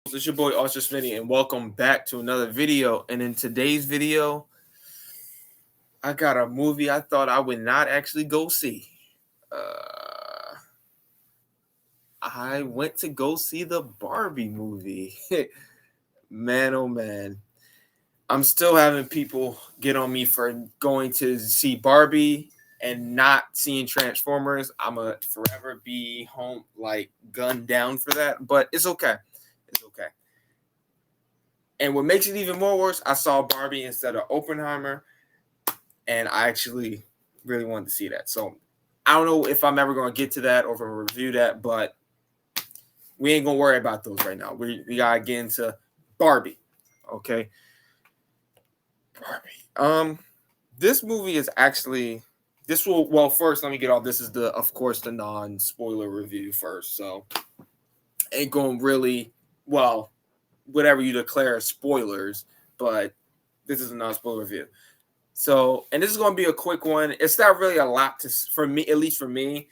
It's your boy Archer Smitty, and welcome back to another video. And in today's video, I got a movie I thought I would not actually go see. I went to go see the Barbie movie. Man, oh man. I'm still having people get on me for going to see Barbie and not seeing Transformers. I'm going to forever be home, like, gunned down for that. But it's okay. It's okay. And what makes it even more worse, I saw Barbie instead of Oppenheimer, and I actually really wanted to see that. So I don't know if I'm ever going to get to that or if I'm going to review that, but we ain't going to worry about those right now. We got to get into Barbie, okay? Barbie. This movie is actually, first let me get off. This is of course, the non-spoiler review first. So ain't going to really, whatever you declare spoilers, but this is a non-spoiler review. So, and this is going to be a quick one. It's not really a lot for me, at least for me,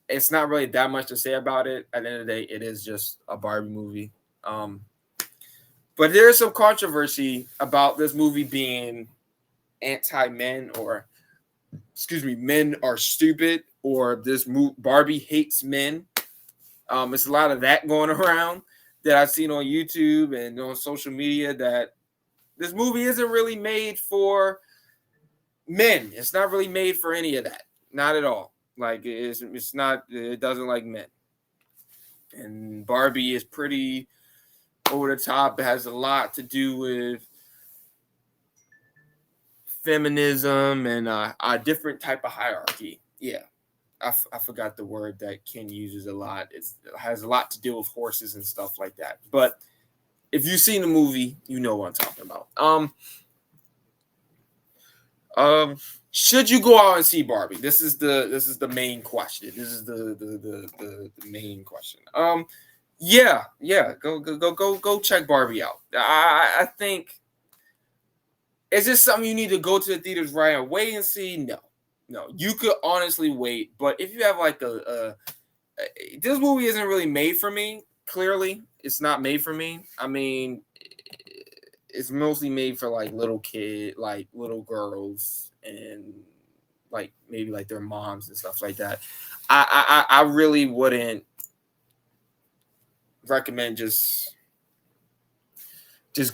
it's not really that much to say about it. At the end of the day, it is just a Barbie movie. But there's some controversy about this movie being anti-men, or men are stupid, or Barbie hates men. It's a lot of that going around that I've seen on YouTube and on social media, that this movie isn't really made for men. It's not really made for any of that. Not at all. Like, it's not, it doesn't like men. And Barbie is pretty over the top. It has a lot to do with feminism and a different type of hierarchy. Yeah. I forgot the word that Ken uses a lot. It has a lot to do with horses and stuff like that. But if you've seen the movie, you know what I'm talking about. Should you go out and see Barbie? This is the main question. This is the main question. Yeah. Go check Barbie out. I think, is this something you need to go to the theaters right away and see? No. You could honestly wait, but if you have like this movie isn't really made for me. Clearly, it's not made for me. I mean, it's mostly made for like little girls, and like maybe like their moms and stuff like that. I really wouldn't recommend just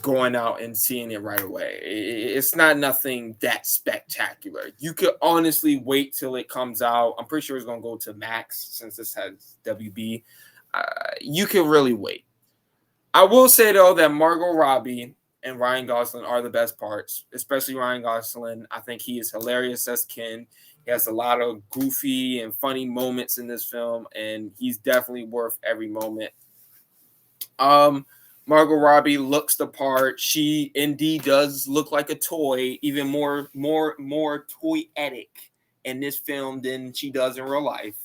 going out and seeing it right away. It's not nothing that spectacular. You could honestly wait till it comes out. I'm pretty sure it's gonna go to Max since this has WB. You can really wait. I will say though that Margot Robbie and Ryan Gosling are the best parts, especially Ryan Gosling. I think he is hilarious as Ken. He has a lot of goofy and funny moments in this film, and he's definitely worth every moment. Margot Robbie looks the part. She indeed does look like a toy, even more toyetic in this film than she does in real life.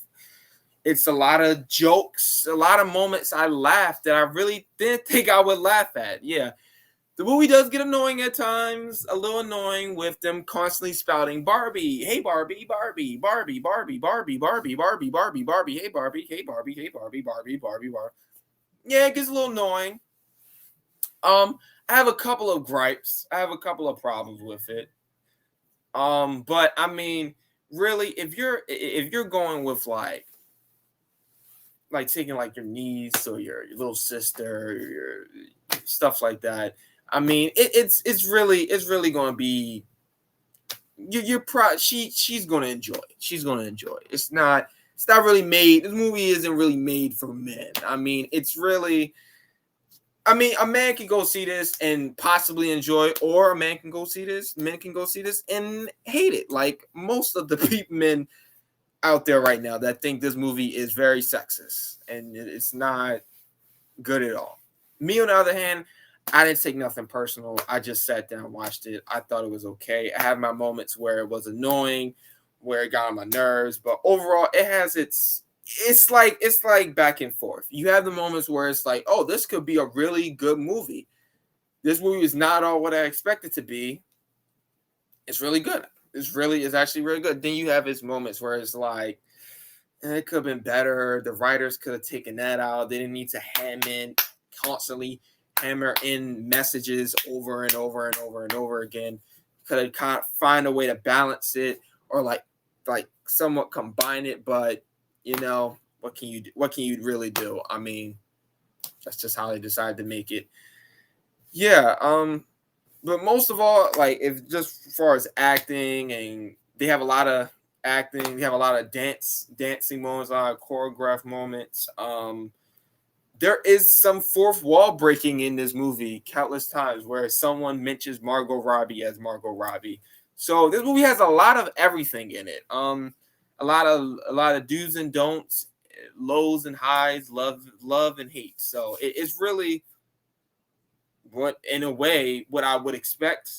It's a lot of jokes, a lot of moments I laughed that I really didn't think I would laugh at. Yeah. The movie does get annoying at times, a little annoying with them constantly spouting Barbie, hey Barbie, Barbie, Barbie, Barbie, Barbie, Barbie, Barbie, Barbie, Barbie, hey Barbie, hey Barbie, hey Barbie, Barbie, Barbie, Barbie. Yeah, it gets a little annoying. I have a couple of gripes. I have a couple of problems with it. But I mean, really, if you're going with like taking like your niece or your little sister, or your stuff like that, I mean, it's really going to be she's going to enjoy it. She's going to enjoy it. It's not really made. This movie isn't really made for men. I mean, it's really. I mean, a man can go see this and possibly enjoy it, or a man can go see this. Men can go see this and hate it. Like most of the men out there right now that think this movie is very sexist, and it's not good at all. Me, on the other hand, I didn't take nothing personal. I just sat down and watched it. I thought it was okay. I have my moments where it was annoying, where it got on my nerves, but overall, it has it's like back and forth. You have the moments where it's like, oh, this could be a really good movie. This movie is not all what I expected to be. It's really good. It's actually really good. Then you have its moments where it's like, and it could have been better. The writers could have taken that out. They didn't need to constantly hammer in messages over and over and over and over again. Could have kind of find a way to balance it, or like somewhat combine it. But what can you do? What can you really do? I mean, that's just how they decided to make it. Yeah. But most of all, like, if just as far as acting, and they have a lot of acting, they have a lot of dancing moments, a lot of choreographed moments. There is some fourth wall breaking in this movie countless times where someone mentions Margot Robbie as Margot Robbie. So this movie has a lot of everything in it. A lot of do's and don'ts, lows and highs, love and hate. So it's really in a way what I would expect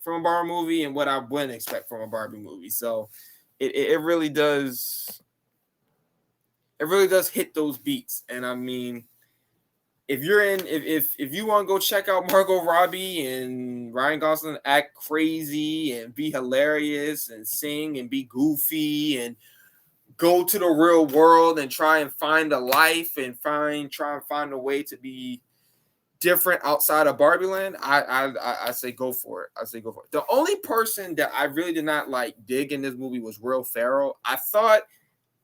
from a Barbie movie and what I wouldn't expect from a Barbie movie. So it really does hit those beats. And I mean, if you want to go check out Margot Robbie and Ryan Gosling act crazy and be hilarious and sing and be goofy and go to the real world and try and find a life and try and find a way to be different outside of Barbie Land, I say go for it. I say go for it. The only person that I really did not dig in this movie was Will Ferrell. I thought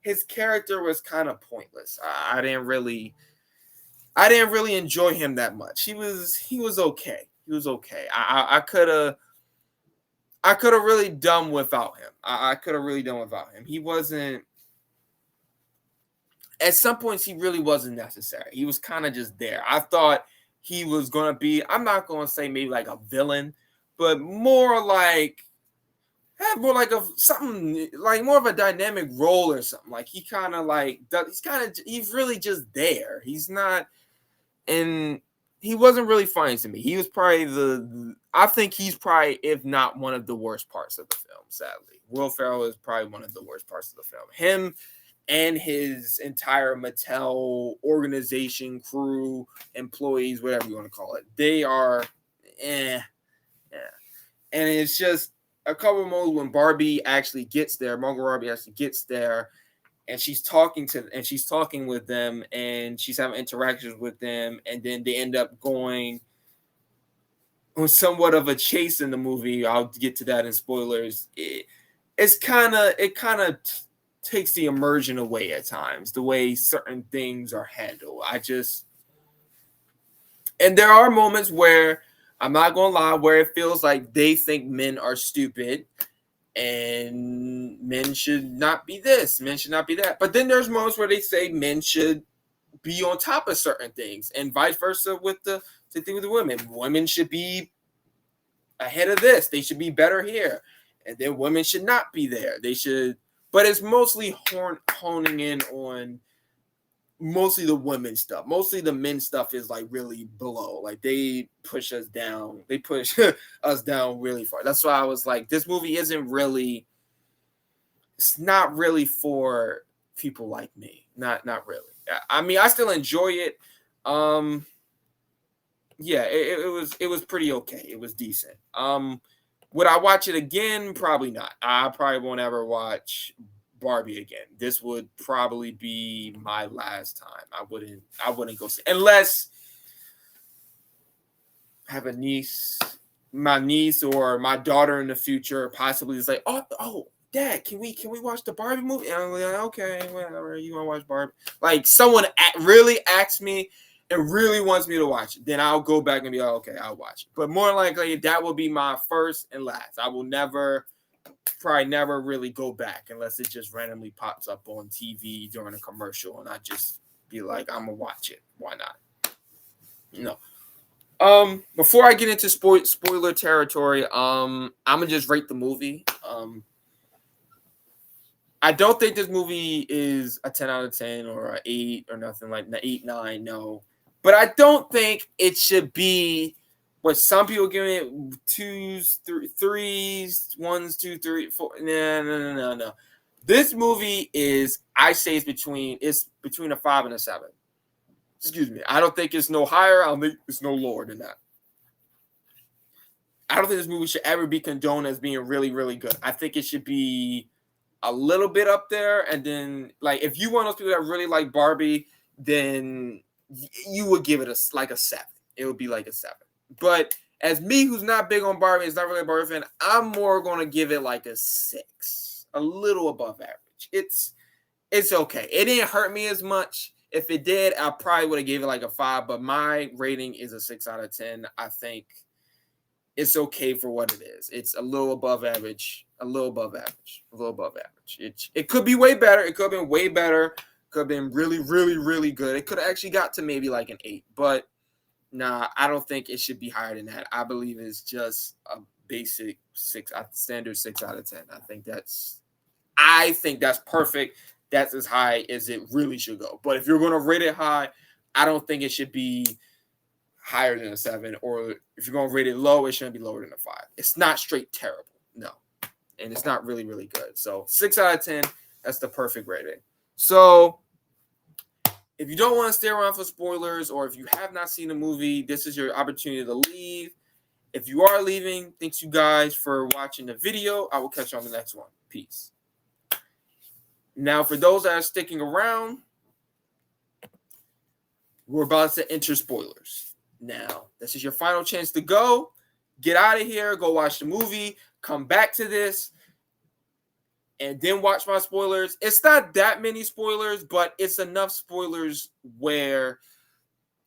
his character was kind of pointless. I didn't really enjoy him that much. He was okay. He was okay. I could have really done without him. I could have really done without him. He wasn't. At some points, he really wasn't necessary. He was kind of just there. I thought he was going to be, I'm not going to say maybe like a villain, but more like something like more of a dynamic role or something. Like he's really just there. He's not, and he wasn't really funny to me. He was probably I think he's probably, if not one of the worst parts of the film, sadly. Will Ferrell is probably one of the worst parts of the film. Him and his entire Mattel organization, crew, employees, whatever you want to call it, they are, yeah. And it's just a couple of moments when Barbie actually gets there, Margot Robbie actually gets there, and she's talking with them, and she's having interactions with them, and then they end up going on somewhat of a chase in the movie. I'll get to that in spoilers. It kind of takes the immersion away at times, the way certain things are handled. And there are moments where, I'm not gonna lie, where it feels like they think men are stupid and men should not be this, men should not be that. But then there's moments where they say men should be on top of certain things, and vice versa with the thing with the women. Women should be ahead of this. They should be better here. And then women should not be there. They should. But it's mostly honing in on mostly the women stuff. Mostly the men stuff is like really below. Like they push us down. They push us down really far. That's why I was like, this movie isn't really. It's not really for people like me. Not really. I mean, I still enjoy it. Yeah, it was pretty okay. It was decent. Would I watch it again? Probably not. I probably won't ever watch Barbie again. This would probably be my last time. I wouldn't go see, unless I have my niece or my daughter in the future possibly is like, oh, Dad, can we watch the Barbie movie? And I'm like, okay, whatever. You want to watch Barbie? Like someone really asks me and really wants me to watch it, then I'll go back and be like, okay, I'll watch it. But more likely, that will be my first and last. I will probably never really go back unless it just randomly pops up on TV during a commercial and I just be like, I'm gonna watch it. Why not? No. Before I get into spoiler territory, I'm gonna just rate the movie. I don't think this movie is a 10 out of 10 or an 8 or nothing like that. 8, 9, no. But I don't think it should be what some people give it 2s, 3s, 1s, 2, 3, 4. No. This movie is, I say it's between a 5 and a 7. Excuse me. I don't think it's no higher. I don't think it's no lower than that. I don't think this movie should ever be condoned as being really, really good. I think it should be a little bit up there. And then, like, if you one of those people that really like Barbie, then you would give it a 7. It would be like a 7. But as me, who's not big on Barbie, is not really a Barbie fan, I'm more gonna give it like a 6, a little above average. It's okay. It didn't hurt me as much. If it did, I probably would have gave it like a 5. But my rating is a 6 out of 10. I think it's okay for what it is. It's a little above average, a little above average, a little above average. It could be way better. It could have been way better. Could have been really, really, really good. It could have actually got to maybe like an 8. But nah, I don't think it should be higher than that. I believe it's just a basic 6, standard 6 out of 10. I think that's perfect. That's as high as it really should go. But if you're going to rate it high, I don't think it should be higher than a 7. Or if you're going to rate it low, it shouldn't be lower than a 5. It's not straight terrible. No. And it's not really, really good. So 6 out of 10, that's the perfect rating. So if you don't want to stay around for spoilers, or if you have not seen the movie, this is your opportunity to leave. If you are leaving, thanks you guys for watching the video. I will catch you on the next one. Peace. Now, for those that are sticking around, we're about to enter spoilers. Now, this is your final chance to go. Get out of here. Go watch the movie. Come back to this. And then watch my spoilers. It's not that many spoilers, but it's enough spoilers where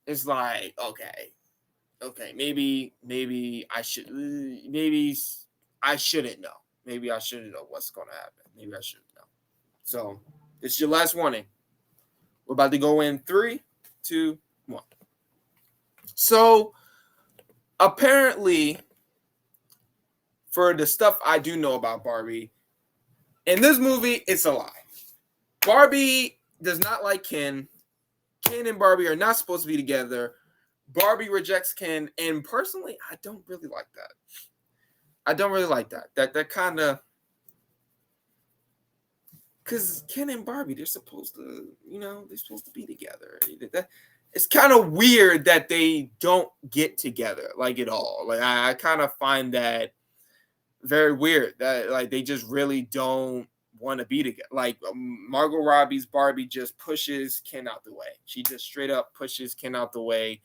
it's like, okay, maybe I shouldn't know. Maybe I shouldn't know what's going to happen. Maybe I shouldn't know. So, it's your last warning. We're about to go in 3, 2, 1. So, apparently, for the stuff I do know about Barbie, in this movie, it's a lie. Barbie does not like Ken. Ken and Barbie are not supposed to be together. Barbie rejects Ken, and personally, I don't really like that. That kind of, because Ken and Barbie, they're supposed to be together. It's kind of weird that they don't get together, like, at all. Like, I kind of find that very weird, that, like, they just really don't want to be together. Like, Margot Robbie's Barbie just pushes Ken out the way. She just straight up pushes Ken out the way.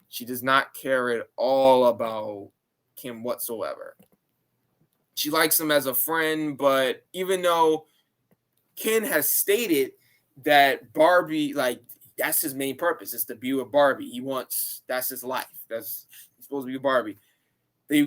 She does not care at all about Ken whatsoever. She likes him as a friend, but even though Ken has stated that Barbie, like, that's his main purpose, is to be with Barbie. That's his life. He's supposed to be with Barbie.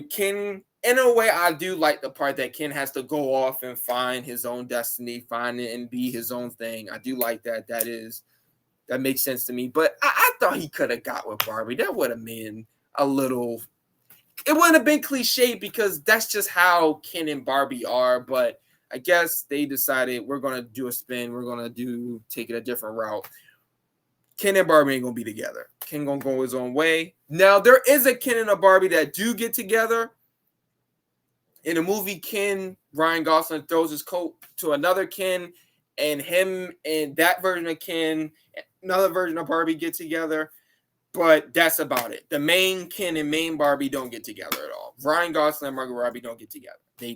Ken, in a way, I do like the part that Ken has to go off and find his own destiny, find it and be his own thing. I do like that. That makes sense to me. But I thought he could have got with Barbie. That would have been it wouldn't have been cliche, because that's just how Ken and Barbie are. But I guess they decided, we're going to do a spin. We're going to take it a different route. Ken and Barbie ain't going to be together. Ken going to go his own way. Now, there is a Ken and a Barbie that do get together. In the movie, Ryan Gosling throws his coat to another Ken, and him and that version of Ken, another version of Barbie, get together. But that's about it. The main Ken and main Barbie don't get together at all. Ryan Gosling and Margot Robbie don't get together. They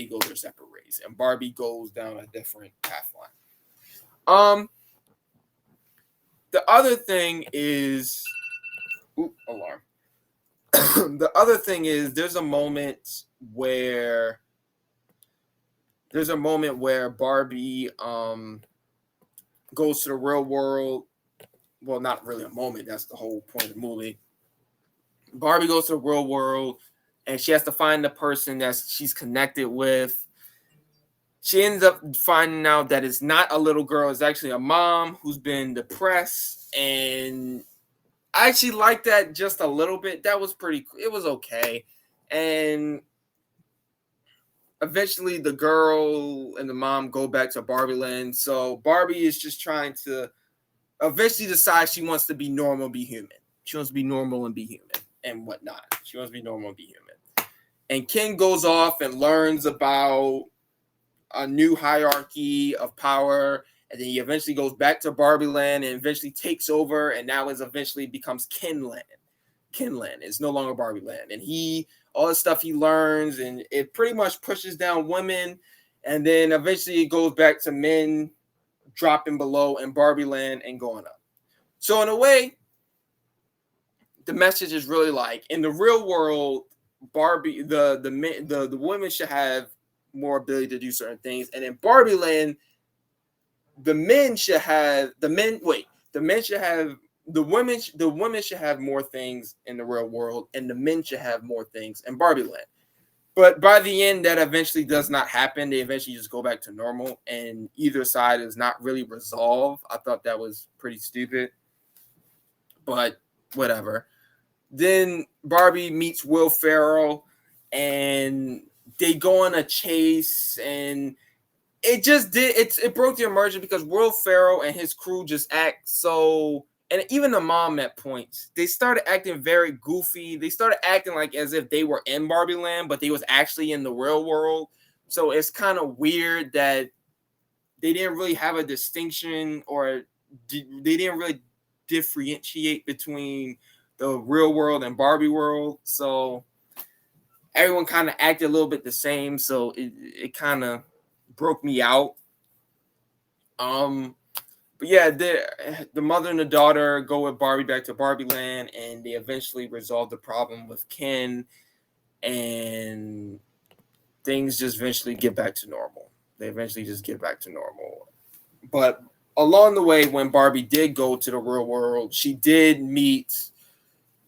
go their separate ways, and Barbie goes down a different pathline. The other thing is, alarm. The other thing is, there's a moment where Barbie goes to the real world. Well, not really a moment. That's the whole point of the movie. Barbie goes to the real world, and she has to find the person that she's connected with. She ends up finding out that it's not a little girl. It's actually a mom who's been depressed. And I actually liked that just a little bit. That was it was okay. And eventually the girl and the mom go back to Barbie Land. So Barbie is just trying to eventually decide she wants to be normal, be human. She wants to be normal and be human and whatnot. She wants to be normal and be human. And Ken goes off and learns about a new hierarchy of power. And then he eventually goes back to Barbie Land and eventually takes over. And now eventually becomes Ken Land. Ken Land is no longer Barbie Land. And all the stuff he learns, and it pretty much pushes down women. And then eventually it goes back to men dropping below in Barbie land and going up. So in a way, the message is really like in the real world, Barbie, the women should have more ability to do certain things, and in Barbie land, the men should have the men should have the women should have more things in the real world, and the men should have more things in Barbie land. But by the end, that eventually does not happen. They eventually just go back to normal, and either side is not really resolved. I thought that was pretty stupid, but whatever. Then Barbie meets Will Ferrell, and they go on a chase, and it broke the immersion because Will Ferrell and his crew just act so, and even the mom at points, they started acting very goofy. They started acting like as if they were in Barbie land, but they was actually in the real world. So it's kind of weird that they didn't really have a distinction, or they didn't really differentiate between the real world and Barbie world. So everyone kind of acted a little bit the same. So it kind of broke me out. But yeah, the mother and the daughter go with Barbie back to Barbie land, and they eventually resolve the problem with Ken, and things just eventually get back to normal. They eventually just get back to normal. But along the way, when Barbie did go to the real world, she did meet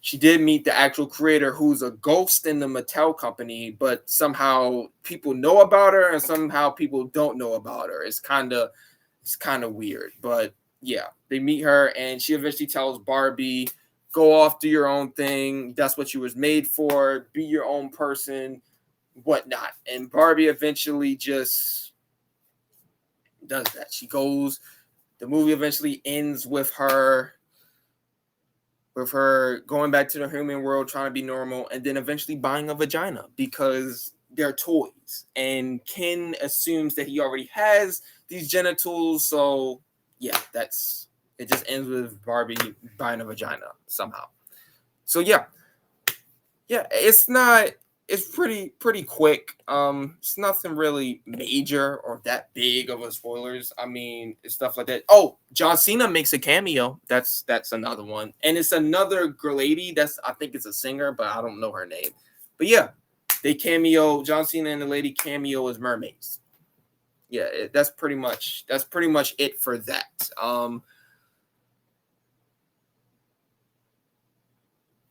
the actual creator, who's a ghost in the Mattel company, but somehow people know about her and somehow people don't know about her. It's kind of weird, but yeah, they meet her, and she eventually tells Barbie, go off, do your own thing. That's what you was made for. Be your own person, whatnot. And Barbie eventually just does that. She goes, the movie eventually ends with her going back to the human world, trying to be normal, and then eventually buying a vagina because they're toys. And Ken assumes that he already has these genitals, so yeah, it just ends with Barbie buying a vagina somehow. So yeah, it's pretty quick. It's nothing really major or that big of a spoilers. I mean, it's stuff like that. Oh, John Cena makes a cameo. That's another one, and it's another girl lady. I think it's a singer, but I don't know her name. But yeah, they cameo. John Cena and the lady cameo as mermaids. Yeah, that's pretty much it for that.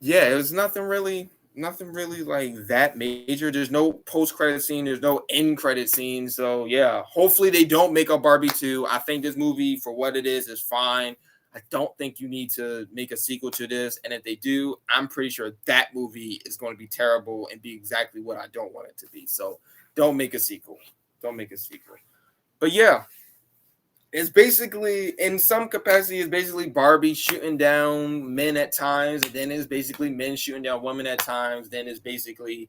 Yeah, it was nothing really like that major. There's no post credit scene, there's no end credit scene. So yeah, hopefully they don't make a Barbie 2. I think this movie for what it is fine. I don't think you need to make a sequel to this, and if they do, I'm pretty sure that movie is going to be terrible and be exactly what I don't want it to be. So don't make a sequel. But yeah, it's basically, in some capacity, it's basically Barbie shooting down men at times, and then it's basically men shooting down women at times. Then it's basically,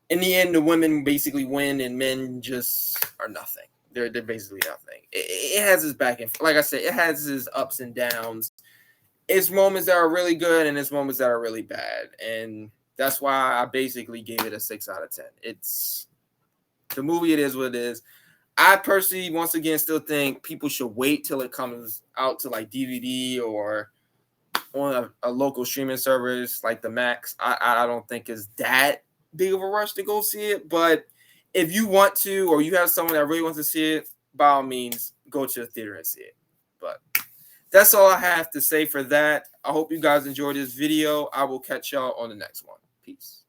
in the end, the women basically win, and men just are nothing. They're basically nothing. It has its back and, like I said, it has its ups and downs. It's moments that are really good, and it's moments that are really bad, and that's why I basically gave it a 6 out of 10. It's the movie. It is what it is. I personally, once again, still think people should wait till it comes out to like DVD or on a local streaming service like the Max. I don't think it's that big of a rush to go see it. But if you want to, or you have someone that really wants to see it, by all means, go to the theater and see it. But that's all I have to say for that. I hope you guys enjoyed this video. I will catch y'all on the next one. Peace.